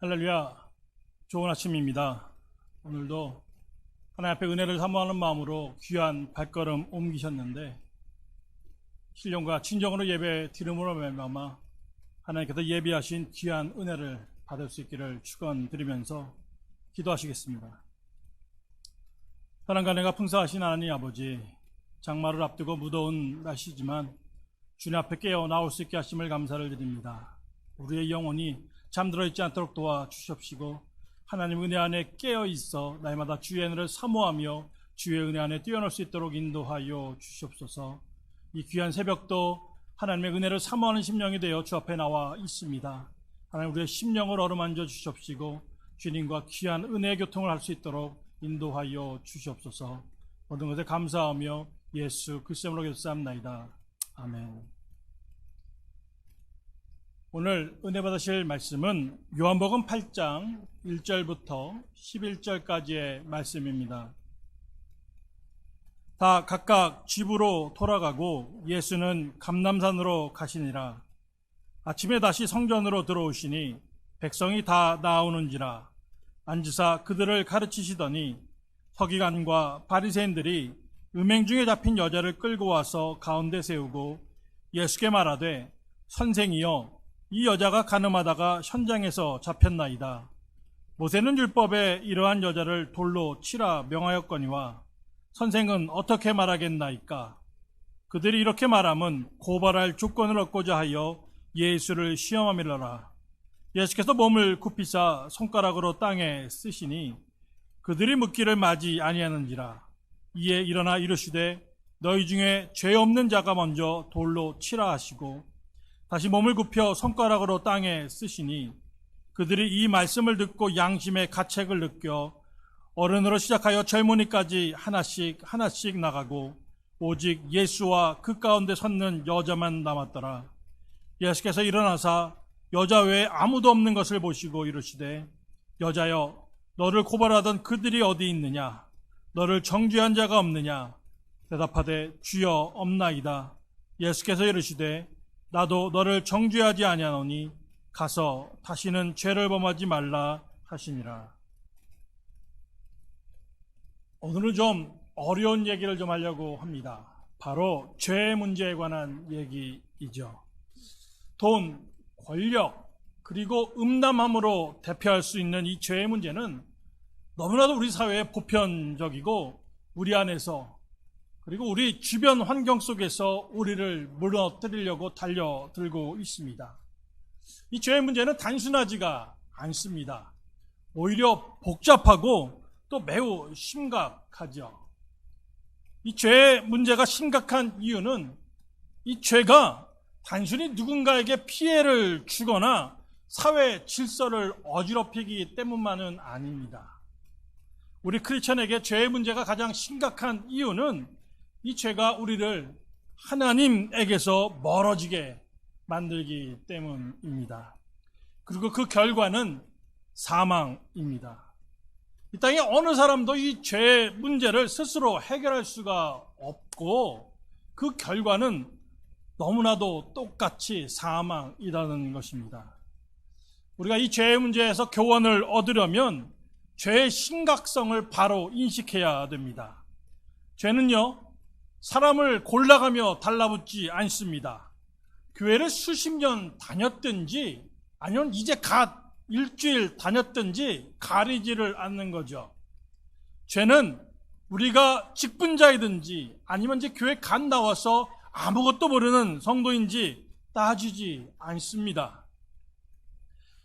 할렐루야, 좋은 아침입니다. 오늘도 하나님 앞에 은혜를 사모하는 마음으로 귀한 발걸음 옮기셨는데 신령과 친정으로 예배 드림으로 말미암아 하나님께서 예비하신 귀한 은혜를 받을 수 있기를 축원드리면서 기도하시겠습니다. 사랑과 은혜가 풍성하신 하나님 아버지, 장마를 앞두고 무더운 날씨지만 주님 앞에 깨어 나올 수 있게 하심을 감사를 드립니다. 우리의 영혼이 잠들어 있지 않도록 도와주십시고 하나님 은혜 안에 깨어 있어 날마다 주의 은혜를 사모하며 주의 은혜 안에 뛰어놀 수 있도록 인도하여 주시옵소서. 이 귀한 새벽도 하나님의 은혜를 사모하는 심령이 되어 주 앞에 나와 있습니다. 하나님 우리의 심령을 어루만져 주시옵시고 주님과 귀한 은혜의 교통을 할 수 있도록 인도하여 주시옵소서. 모든 것에 감사하며 예수 그리스도 이름으로 기도합나이다. 아멘. 오늘 은혜 받으실 말씀은 요한복음 8장 1절부터 11절까지의 말씀입니다. 다 각각 집으로 돌아가고 예수는 감람산으로 가시니라. 아침에 다시 성전으로 들어오시니 백성이 다 나오는지라. 앉으사 그들을 가르치시더니 서기관과 바리새인들이 음행 중에 잡힌 여자를 끌고 와서 가운데 세우고 예수께 말하되 선생이여, 이 여자가 간음하다가 현장에서 잡혔나이다. 모세는 율법에 이러한 여자를 돌로 치라 명하였거니와 선생은 어떻게 말하겠나이까? 그들이 이렇게 말함은 고발할 조건을 얻고자 하여 예수를 시험함이러라. 예수께서 몸을 굽히사 손가락으로 땅에 쓰시니 그들이 묻기를 마지 아니하는지라. 이에 일어나 이르시되 너희 중에 죄 없는 자가 먼저 돌로 치라 하시고 다시 몸을 굽혀 손가락으로 땅에 쓰시니 그들이 이 말씀을 듣고 양심의 가책을 느껴 어른으로 시작하여 젊은이까지 하나씩 나가고 오직 예수와 그 가운데 섰는 여자만 남았더라. 예수께서 일어나사 여자 외에 아무도 없는 것을 보시고 이르시되 여자여, 너를 고발하던 그들이 어디 있느냐? 너를 정죄한 자가 없느냐? 대답하되 주여 없나이다. 예수께서 이르시되 나도 너를 정죄하지 아니하노니 가서 다시는 죄를 범하지 말라 하시니라. 오늘은 좀 어려운 얘기를 좀 하려고 합니다. 바로 죄 문제에 관한 얘기이죠. 돈, 권력, 그리고 음란함으로 대표할 수 있는 이 죄의 문제는 너무나도 우리 사회에 보편적이고 우리 안에서 그리고 우리 주변 환경 속에서 우리를 무너뜨리려고 달려들고 있습니다. 이 죄의 문제는 단순하지가 않습니다. 오히려 복잡하고 또 매우 심각하죠. 이 죄의 문제가 심각한 이유는 이 죄가 단순히 누군가에게 피해를 주거나 사회 질서를 어지럽히기 때문만은 아닙니다. 우리 크리스천에게 죄의 문제가 가장 심각한 이유는 이 죄가 우리를 하나님에게서 멀어지게 만들기 때문입니다. 그리고 그 결과는 사망입니다. 이 땅에 어느 사람도 이 죄의 문제를 스스로 해결할 수가 없고 그 결과는 너무나도 똑같이 사망이라는 것입니다. 우리가 이 죄의 문제에서 교훈을 얻으려면 죄의 심각성을 바로 인식해야 됩니다. 죄는요, 사람을 골라가며 달라붙지 않습니다. 교회를 수십 년 다녔든지 아니면 이제 갓 일주일 다녔든지 가리지를 않는 거죠. 죄는 우리가 직분자이든지 아니면 이제 교회 갓 나와서 아무것도 모르는 성도인지 따지지 않습니다.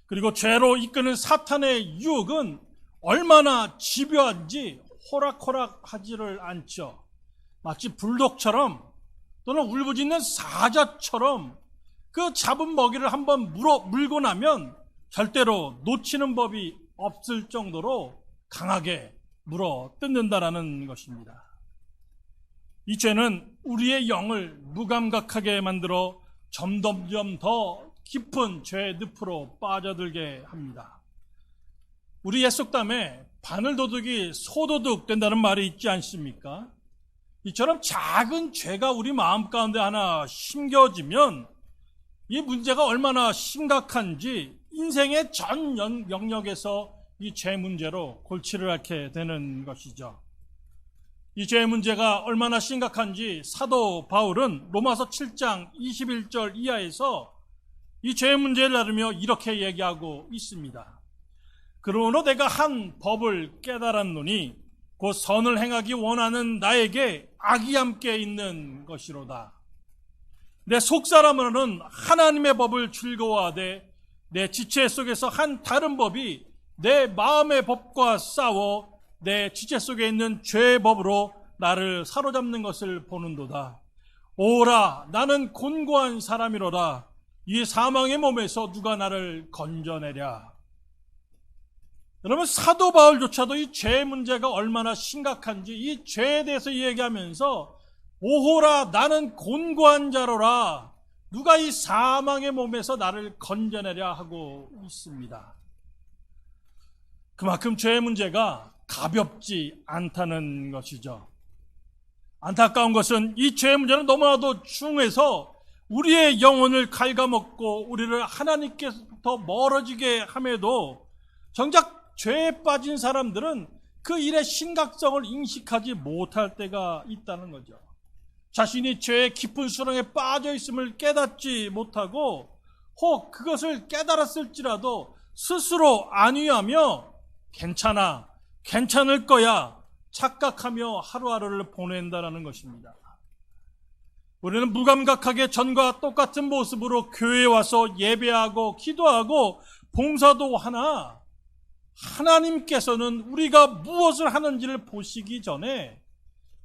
그리고 죄로 이끄는 사탄의 유혹은 얼마나 집요한지 호락호락하지를 않죠. 마치 불독처럼 또는 울부짖는 사자처럼 그 잡은 먹이를 한번 물고 나면 절대로 놓치는 법이 없을 정도로 강하게 물어 뜯는다라는 것입니다. 이 죄는 우리의 영을 무감각하게 만들어 점점 더 깊은 죄의 늪으로 빠져들게 합니다. 우리 옛 속담에 바늘도둑이 소도둑 된다는 말이 있지 않습니까? 이처럼 작은 죄가 우리 마음 가운데 하나 심겨지면 이 문제가 얼마나 심각한지 인생의 전 영역에서 이 죄 문제로 골치를 앓게 되는 것이죠. 이 죄 문제가 얼마나 심각한지 사도 바울은 로마서 7장 21절 이하에서 이 죄 문제를 다루며 이렇게 얘기하고 있습니다. 그러므로 내가 한 법을 깨달았노니 곧 선을 행하기 원하는 나에게 악이 함께 있는 것이로다. 내 속사람으로는 하나님의 법을 즐거워하되 내 지체 속에서 한 다른 법이 내 마음의 법과 싸워 내 지체 속에 있는 죄의 법으로 나를 사로잡는 것을 보는도다. 오라, 나는 곤고한 사람이로다. 이 사망의 몸에서 누가 나를 건져내랴. 여러분, 사도 바울조차도 이 죄 문제가 얼마나 심각한지 이 죄에 대해서 얘기하면서 오호라, 나는 곤고한 자로라. 누가 이 사망의 몸에서 나를 건져내랴 하고 있습니다. 그만큼 죄의 문제가 가볍지 않다는 것이죠. 안타까운 것은 이 죄의 문제는 너무나도 중해서 우리의 영혼을 갉아먹고 우리를 하나님께서부터 멀어지게 함에도 정작 죄에 빠진 사람들은 그 일의 심각성을 인식하지 못할 때가 있다는 거죠. 자신이 죄의 깊은 수렁에 빠져 있음을 깨닫지 못하고 혹 그것을 깨달았을지라도 스스로 안위하며 괜찮아, 괜찮을 거야 착각하며 하루하루를 보낸다는 것입니다. 우리는 무감각하게 전과 똑같은 모습으로 교회에 와서 예배하고 기도하고 봉사도 하나 하나님께서는 우리가 무엇을 하는지를 보시기 전에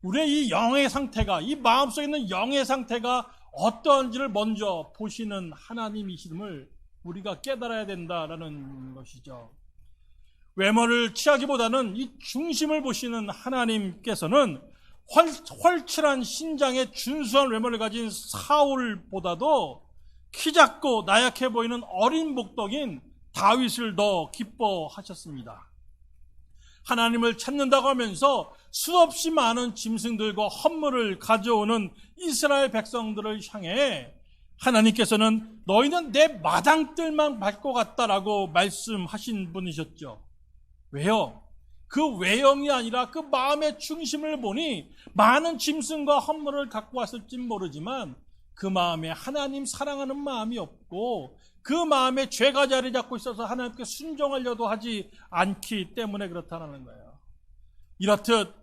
우리의 이 영의 상태가, 이 마음속에 있는 영의 상태가 어떠한지를 먼저 보시는 하나님이심을 우리가 깨달아야 된다라는 것이죠. 외모를 취하기보다는 이 중심을 보시는 하나님께서는 훤칠한 신장에 준수한 외모를 가진 사울보다도 키 작고 나약해 보이는 어린 목동인 다윗을 더 기뻐하셨습니다. 하나님을 찾는다고 하면서 수없이 많은 짐승들과 헌물을 가져오는 이스라엘 백성들을 향해 하나님께서는 너희는 내 마당들만 밟고 갔다라고 말씀하신 분이셨죠. 왜요? 그 외형이 아니라 그 마음의 중심을 보니 많은 짐승과 헌물을 갖고 왔을진 모르지만 그 마음에 하나님 사랑하는 마음이 없고 그 마음에 죄가 자리 잡고 있어서 하나님께 순종하려도 하지 않기 때문에 그렇다는 거예요. 이렇듯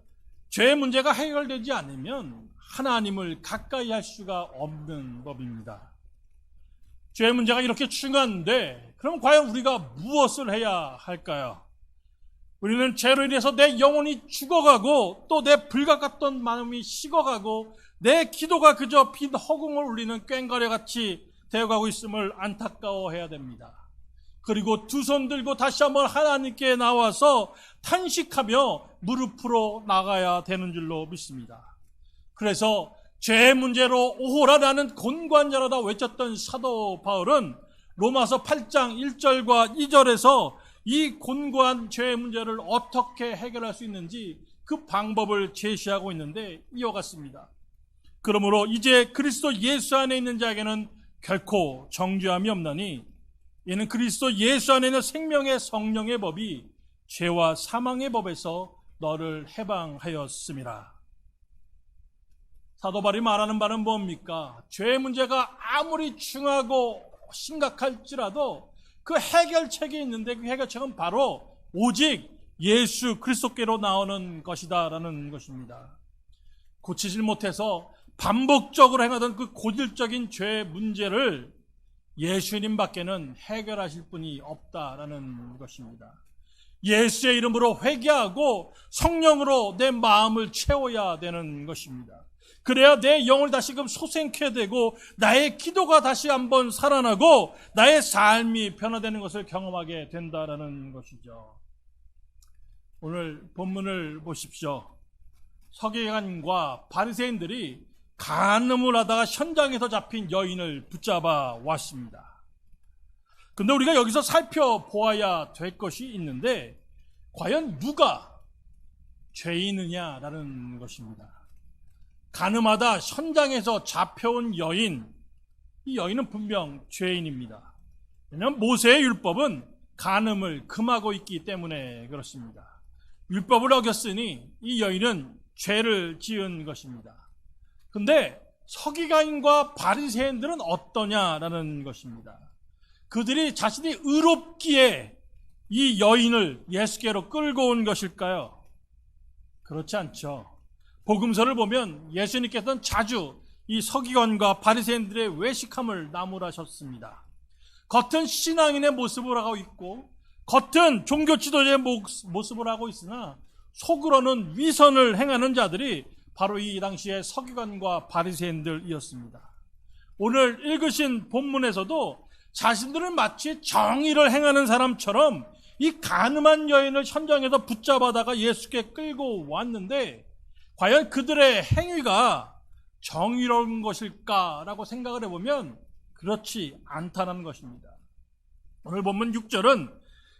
죄의 문제가 해결되지 않으면 하나님을 가까이 할 수가 없는 법입니다. 죄의 문제가 이렇게 중요한데 그럼 과연 우리가 무엇을 해야 할까요? 우리는 죄로 인해서 내 영혼이 죽어가고 또 내 불같 같던 마음이 식어가고 내 기도가 그저 빈 허공을 울리는 꽹과리같이 되어가고 있음을 안타까워해야 됩니다. 그리고 두 손 들고 다시 한번 하나님께 나와서 탄식하며 무릎으로 나가야 되는 줄로 믿습니다. 그래서 죄의 문제로 오호라 나는 곤고한 자로다 외쳤던 사도 바울은 로마서 8장 1절과 2절에서 이 곤고한 죄의 문제를 어떻게 해결할 수 있는지 그 방법을 제시하고 있는데 이와 같습니다. 그러므로 이제 그리스도 예수 안에 있는 자에게는 결코 정죄함이 없나니 이는 그리스도 예수 안에 있는 생명의 성령의 법이 죄와 사망의 법에서 너를 해방하였음이라. 사도 바울이 말하는 바는 뭡니까? 죄의 문제가 아무리 중하고 심각할지라도 그 해결책이 있는데 그 해결책은 바로 오직 예수 그리스도께로 나오는 것이다라는 것입니다. 고치질 못해서 반복적으로 행하던 그 고질적인 죄의 문제를 예수님 밖에는 해결하실 분이 없다라는 것입니다. 예수의 이름으로 회개하고 성령으로 내 마음을 채워야 되는 것입니다. 그래야 내 영을 다시금 소생케 되고 나의 기도가 다시 한번 살아나고 나의 삶이 변화되는 것을 경험하게 된다라는 것이죠. 오늘 본문을 보십시오. 서기관과 바리새인들이 간음을 하다가 현장에서 잡힌 여인을 붙잡아 왔습니다. 근데 우리가 여기서 살펴보아야 될 것이 있는데 과연 누가 죄인이냐라는 것입니다. 간음하다 현장에서 잡혀온 여인, 이 여인은 분명 죄인입니다. 왜냐하면 모세의 율법은 간음을 금하고 있기 때문에 그렇습니다. 율법을 어겼으니 이 여인은 죄를 지은 것입니다. 근데 서기관과 바리새인들은 어떠냐라는 것입니다. 그들이 자신이 의롭기에 이 여인을 예수께로 끌고 온 것일까요? 그렇지 않죠. 복음서를 보면 예수님께서는 자주 이 서기관과 바리새인들의 외식함을 나무라셨습니다. 겉은 신앙인의 모습을 하고 있고 겉은 종교 지도자의 모습을 하고 있으나 속으로는 위선을 행하는 자들이 바로 이 당시의 서기관과 바리새인들이었습니다. 오늘 읽으신 본문에서도 자신들은 마치 정의를 행하는 사람처럼 이 간음한 여인을 현장에서 붙잡아다가 예수께 끌고 왔는데 과연 그들의 행위가 정의로운 것일까라고 생각을 해보면 그렇지 않다는 것입니다. 오늘 본문 6절은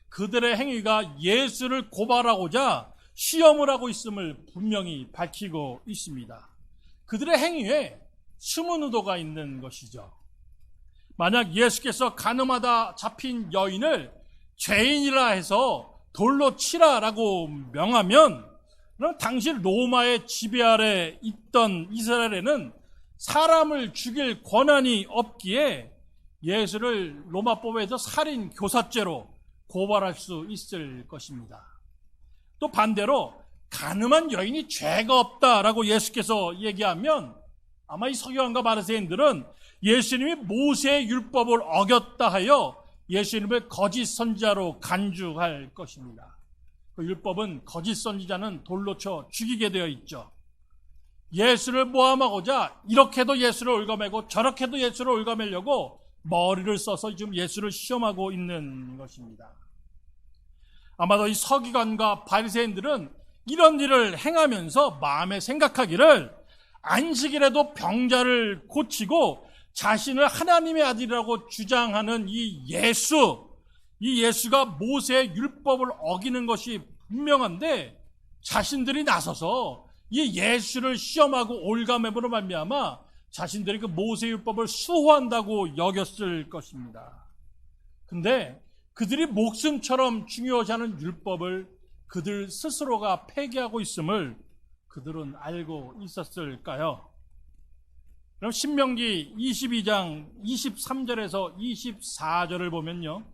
그들의 행위가 예수를 고발하고자 시험을 하고 있음을 분명히 밝히고 있습니다. 그들의 행위에 숨은 의도가 있는 것이죠. 만약 예수께서 간음하다 잡힌 여인을 죄인이라 해서 돌로 치라라고 명하면 그럼 당시 로마의 지배 아래 있던 이스라엘에는 사람을 죽일 권한이 없기에 예수를 로마법에서 살인 교사죄로 고발할 수 있을 것입니다. 또 반대로 간음한 여인이 죄가 없다라고 예수께서 얘기하면 아마 이 서기관과 바리새인들은 예수님이 모세의 율법을 어겼다 하여 예수님을 거짓 선지자로 간주할 것입니다. 그 율법은 거짓 선지자는 돌로 쳐 죽이게 되어 있죠. 예수를 모함하고자 이렇게도 예수를 올가매고 저렇게도 예수를 올가매려고 머리를 써서 지금 예수를 시험하고 있는 것입니다. 아마도 이 서기관과 바리새인들은 이런 일을 행하면서 마음에 생각하기를 안식일에도 병자를 고치고 자신을 하나님의 아들이라고 주장하는 이 예수가 모세의 율법을 어기는 것이 분명한데 자신들이 나서서 이 예수를 시험하고 올가매으로 말미암아 자신들이 그 모세의 율법을 수호한다고 여겼을 것입니다. 근데 그들이 목숨처럼 중요시하는 율법을 그들 스스로가 폐기하고 있음을 그들은 알고 있었을까요? 그럼 신명기 22장 23절에서 24절을 보면요,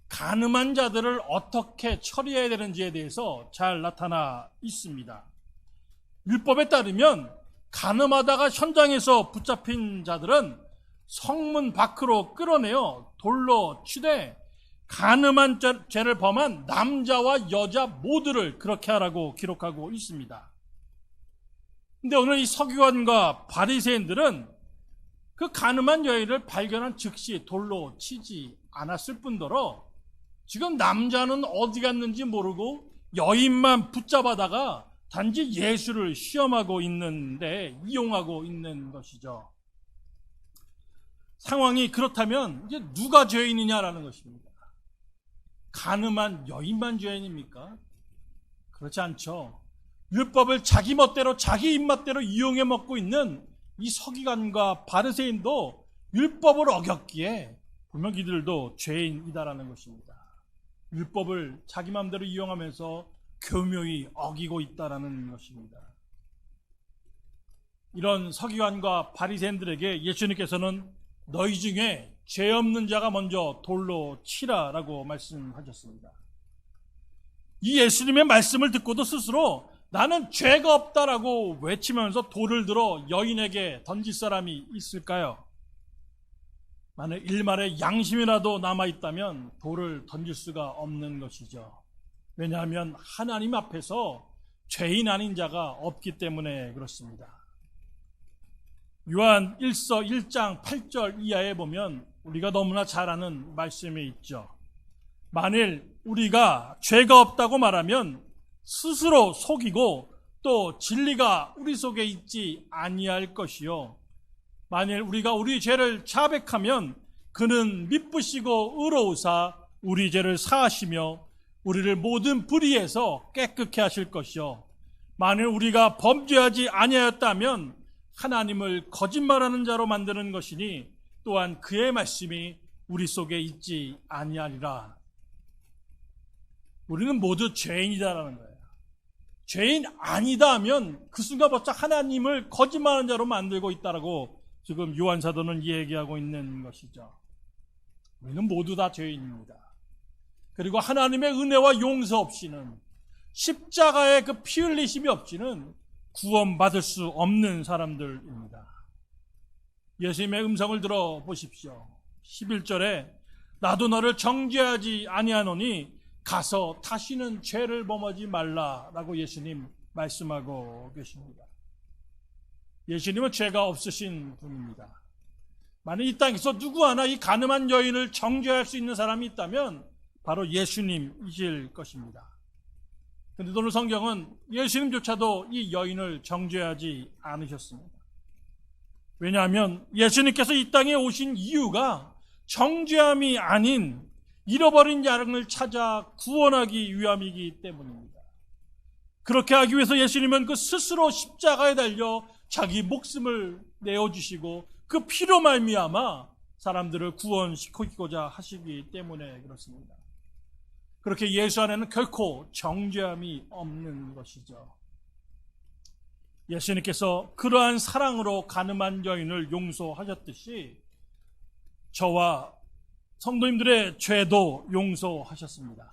간음한 자들을 어떻게 처리해야 되는지에 대해서 잘 나타나 있습니다. 율법에 따르면 간음하다가 현장에서 붙잡힌 자들은 성문 밖으로 끌어내어 돌로 치되 간음한 죄를 범한 남자와 여자 모두를 그렇게 하라고 기록하고 있습니다. 근데 오늘 이 서기관과 바리새인들은 그 간음한 여인을 발견한 즉시 돌로 치지 않았을 뿐더러 지금 남자는 어디 갔는지 모르고 여인만 붙잡아다가 단지 예수를 시험하고 있는데 이용하고 있는 것이죠. 상황이 그렇다면 이제 누가 죄인이냐라는 것입니다. 간음한 여인만 죄인입니까? 그렇지 않죠. 율법을 자기 멋대로 자기 입맛대로 이용해 먹고 있는 이 서기관과 바리새인도 율법을 어겼기에 분명 이들도 죄인이다라는 것입니다. 율법을 자기 마음대로 이용하면서 교묘히 어기고 있다라는 것입니다. 이런 서기관과 바리새인들에게 예수님께서는 너희 중에 죄 없는 자가 먼저 돌로 치라라고 말씀하셨습니다. 이 예수님의 말씀을 듣고도 스스로 나는 죄가 없다라고 외치면서 돌을 들어 여인에게 던질 사람이 있을까요? 만약 일말의 양심이라도 남아있다면 돌을 던질 수가 없는 것이죠. 왜냐하면 하나님 앞에서 죄인 아닌 자가 없기 때문에 그렇습니다. 요한 1서 1장 8절 이하에 보면 우리가 너무나 잘 아는 말씀이 있죠. 만일 우리가 죄가 없다고 말하면 스스로 속이고 또 진리가 우리 속에 있지 아니할 것이요, 만일 우리가 우리 죄를 자백하면 그는 미쁘시고 의로우사 우리 죄를 사하시며 우리를 모든 불의에서 깨끗게 하실 것이요, 만일 우리가 범죄하지 아니하였다면 하나님을 거짓말하는 자로 만드는 것이니 또한 그의 말씀이 우리 속에 있지 아니하리라. 우리는 모두 죄인이다라는 거예요. 죄인 아니다 하면 그 순간부터 하나님을 거짓말하는 자로 만들고 있다라고 지금 요한 사도는 얘기하고 있는 것이죠. 우리는 모두 다 죄인입니다. 그리고 하나님의 은혜와 용서 없이는, 십자가의 그 피 흘리심이 없이는 구원받을 수 없는 사람들입니다. 예수님의 음성을 들어보십시오. 11절에 나도 너를 정죄하지 아니하노니 가서 다시는 죄를 범하지 말라라고 예수님 말씀하고 계십니다. 예수님은 죄가 없으신 분입니다. 만약 이 땅에서 누구 하나 이 간음한 여인을 정죄할 수 있는 사람이 있다면 바로 예수님이실 것입니다. 그런데 오늘 성경은 예수님조차도 이 여인을 정죄하지 않으셨습니다. 왜냐하면 예수님께서 이 땅에 오신 이유가 정죄함이 아닌 잃어버린 양을 찾아 구원하기 위함이기 때문입니다. 그렇게 하기 위해서 예수님은 그 스스로 십자가에 달려 자기 목숨을 내어주시고 그 피로 말미암아 사람들을 구원시키고자 하시기 때문에 그렇습니다. 그렇게 예수 안에는 결코 정죄함이 없는 것이죠. 예수님께서 그러한 사랑으로 간음한 여인을 용서하셨듯이 저와 성도님들의 죄도 용서하셨습니다.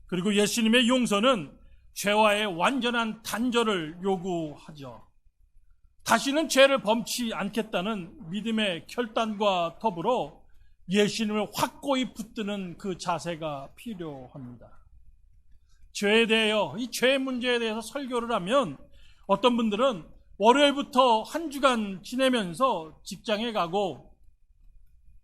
그리고 예수님의 용서는 죄와의 완전한 단절을 요구하죠. 다시는 죄를 범치 않겠다는 믿음의 결단과 더불어 예수님을 확고히 붙드는 그 자세가 필요합니다. 죄에 대하여, 이 죄 문제에 대해서 설교를 하면 어떤 분들은 월요일부터 한 주간 지내면서 직장에 가고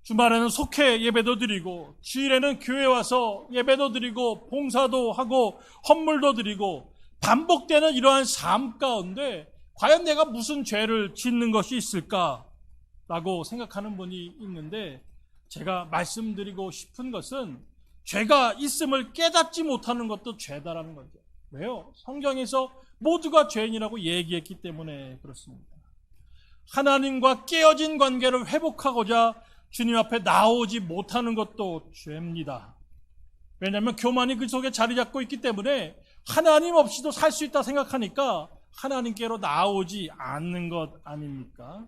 주말에는 속회 예배도 드리고 주일에는 교회 와서 예배도 드리고 봉사도 하고 헌물도 드리고 반복되는 이러한 삶 가운데 과연 내가 무슨 죄를 짓는 것이 있을까라고 생각하는 분이 있는데, 제가 말씀드리고 싶은 것은 죄가 있음을 깨닫지 못하는 것도 죄다라는 거죠. 왜요? 성경에서 모두가 죄인이라고 얘기했기 때문에 그렇습니다. 하나님과 깨어진 관계를 회복하고자 주님 앞에 나오지 못하는 것도 죄입니다. 왜냐하면 교만이 그 속에 자리 잡고 있기 때문에 하나님 없이도 살 수 있다 생각하니까 하나님께로 나오지 않는 것 아닙니까?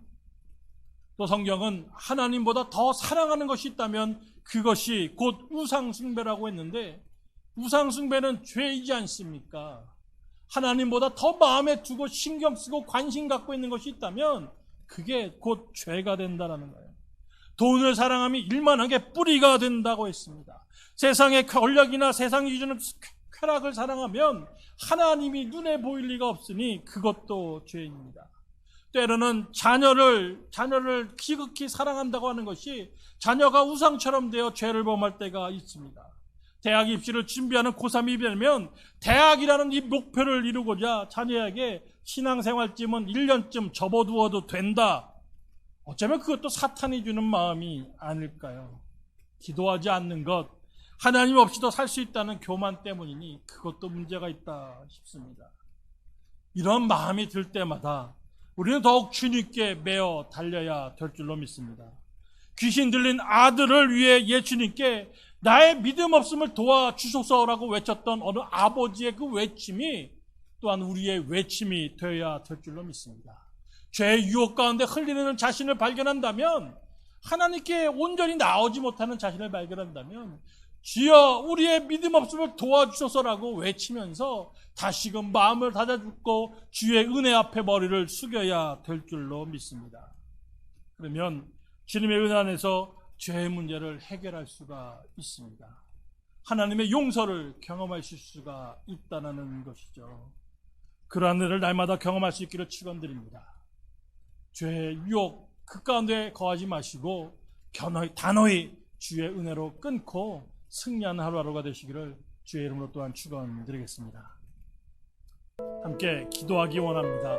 또 성경은 하나님보다 더 사랑하는 것이 있다면 그것이 곧 우상숭배라고 했는데, 우상숭배는 죄이지 않습니까? 하나님보다 더 마음에 두고 신경 쓰고 관심 갖고 있는 것이 있다면 그게 곧 죄가 된다는 거예요. 돈을 사랑함이 일만하게 뿌리가 된다고 했습니다. 세상의 권력이나 세상이 주는 쾌락을 사랑하면 하나님이 눈에 보일 리가 없으니 그것도 죄입니다. 때로는 자녀를 지극히 사랑한다고 하는 것이 자녀가 우상처럼 되어 죄를 범할 때가 있습니다. 대학 입시를 준비하는 고3이 되면 대학이라는 이 목표를 이루고자 자녀에게 신앙생활쯤은 1년쯤 접어두어도 된다. 어쩌면 그것도 사탄이 주는 마음이 아닐까요? 기도하지 않는 것, 하나님 없이도 살 수 있다는 교만 때문이니 그것도 문제가 있다 싶습니다. 이런 마음이 들 때마다 우리는 더욱 주님께 매어 달려야 될 줄로 믿습니다. 귀신 들린 아들을 위해 예수님께 나의 믿음 없음을 도와주소서라고 외쳤던 어느 아버지의 그 외침이 또한 우리의 외침이 되어야 될 줄로 믿습니다. 죄의 유혹 가운데 흘리는 자신을 발견한다면, 하나님께 온전히 나오지 못하는 자신을 발견한다면 주여 우리의 믿음 없음을 도와주소서라고 외치면서 다시금 마음을 다잡고 주의 은혜 앞에 머리를 숙여야 될 줄로 믿습니다. 그러면 주님의 은혜 안에서 죄의 문제를 해결할 수가 있습니다. 하나님의 용서를 경험하실 수가 있다는 것이죠. 그러한 은혜를 날마다 경험할 수 있기를 축원드립니다. 죄의 유혹 그 가운데 거하지 마시고 단호히 주의 은혜로 끊고 승리하는 하루하루가 되시기를 주의 이름으로 또한 축원드리겠습니다. 함께 기도하기 원합니다.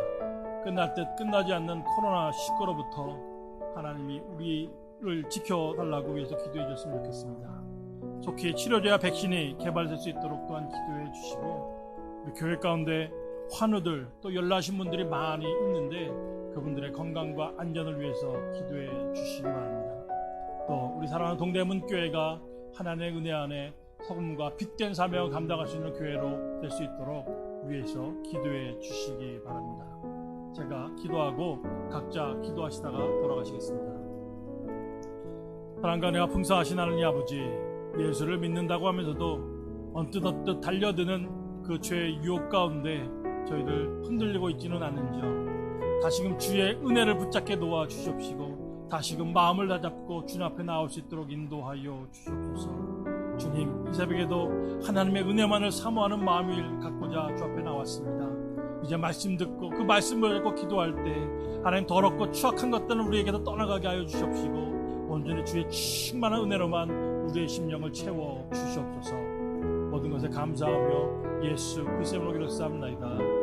끝날 듯 끝나지 않는 코로나19로부터 하나님이 우리를 지켜달라고 위해서 기도해 주셨으면 좋겠습니다. 속히 치료제와 백신이 개발될 수 있도록 또한 기도해 주시고, 우리 교회 가운데 환우들 또 연락하신 분들이 많이 있는데 그분들의 건강과 안전을 위해서 기도해 주시기 바랍니다. 또 우리 사랑하는 동대문 교회가 하나님의 은혜 안에 복음과 빛된 사명을 감당할 수 있는 교회로 될 수 있도록 위해서 기도해 주시기 바랍니다. 제가 기도하고 각자 기도하시다가 돌아가시겠습니다. 사랑과 은혜가 풍성하신 하나님 아버지, 예수를 믿는다고 하면서도 언뜻 달려드는 그 죄의 유혹 가운데 저희를 흔들리고 있지는 않은지요. 다시금 주의 은혜를 붙잡게 놓아 주시옵시고 다시금 마음을 다잡고 주님 앞에 나올 수 있도록 인도하여 주시옵소서. 주님, 이 새벽에도 하나님의 은혜만을 사모하는 마음을 갖고자 주 앞에 나왔습니다. 이제 말씀 듣고 그 말씀을 듣고 기도할 때 하나님 더럽고 추악한 것들은 우리에게도 떠나가게 하여 주시옵시고 온전히 주의 충만한 은혜로만 우리의 심령을 채워 주시옵소서. 모든 것에 감사하며 예수 그리스도의 이름으로 기도합나이다.